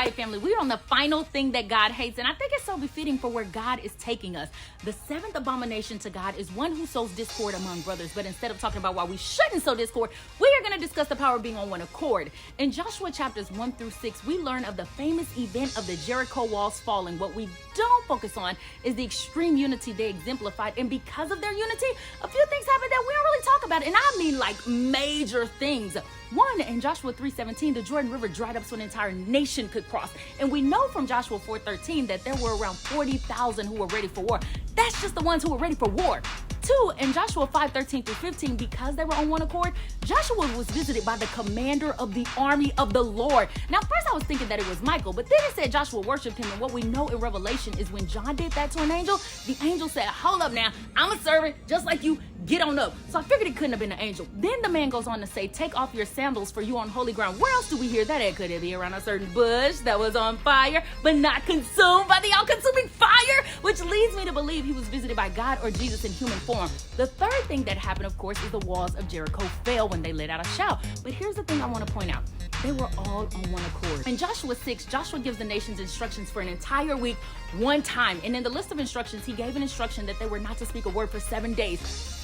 right, family, we're on the final thing that God hates, and I think it's so befitting for where God is taking us. The seventh abomination to God is one who sows discord among brothers, but instead of talking about why we shouldn't sow discord, we are going to discuss the power of being on one accord. In Joshua chapters 1-6, we learn of the famous event of the Jericho walls falling. What we don't focus on is the extreme unity they exemplified, and because of their unity, a few things happened that we don't really talk about, and I mean like major things. One, in Joshua 3:17, the Jordan River dried up so an entire nation could cross. And we know from Joshua 4:13 that there were around 40,000 who were ready for war. That's just the ones who were ready for war. Two, in Joshua 5:13-15, because they were on one accord, Joshua was visited by the commander of the army of the Lord. Now, first I was thinking that it was Michael, but then it said Joshua worshiped him. And what we know in Revelation is when John did that to an angel, the angel said, "Hold up now, I'm a servant just like you. Get on up." So I figured it couldn't have been an angel. Then the man goes on to say, "Take off your sandals, for you on holy ground." Where else do we hear that at? Could it be around a certain bush that was on fire, but not consumed by the all-consuming fire? Which leads me to believe he was visited by God or Jesus in human form. The third thing that happened, of course, is the walls of Jericho fell when they let out a shout. But here's the thing I want to point out. They were all on one accord. In Joshua 6, Joshua gives the nations instructions for an entire week, one time. And in the list of instructions, he gave an instruction that they were not to speak a word for 7 days.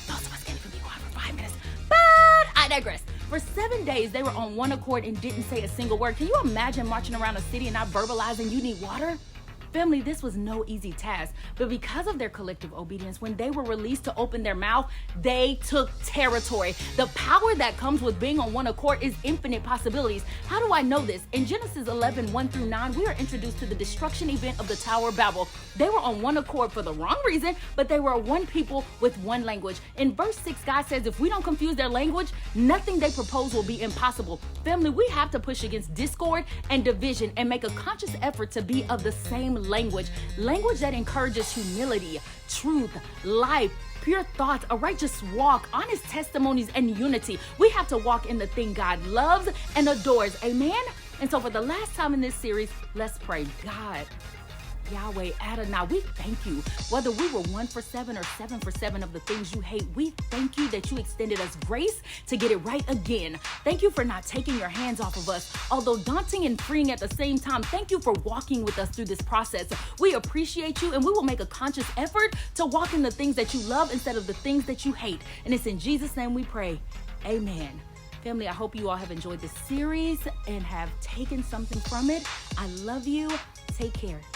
Most of us can't even be quiet for 5 minutes, but I digress. For 7 days, they were on one accord and didn't say a single word. Can you imagine marching around a city and not verbalizing you need water? Family, this was no easy task, but because of their collective obedience, when they were released to open their mouth, they took territory. The power that comes with being on one accord is infinite possibilities. How do I know this? In Genesis 11:1-9, we are introduced to the destruction event of the Tower of Babel. They were on one accord for the wrong reason, but they were one people with one language. In verse 6, God says, if we don't confuse their language, nothing they propose will be impossible. Family, we have to push against discord and division and make a conscious effort to be of the same language that encourages humility, truth, life, pure thoughts, a righteous walk, honest testimonies, and unity. We have to walk in the thing God loves and adores. Amen? And so for the last time in this series, let's pray. God, Yahweh, Adonai, we thank you. Whether we were 1 for 7 or 7 for 7 of the things you hate, we thank you that you extended us grace to get it right again. Thank you for not taking your hands off of us. Although daunting and freeing at the same time, thank you for walking with us through this process. We appreciate you, and we will make a conscious effort to walk in the things that you love instead of the things that you hate. And it's in Jesus' name we pray. Amen. Family, I hope you all have enjoyed this series and have taken something from it. I love you. Take care.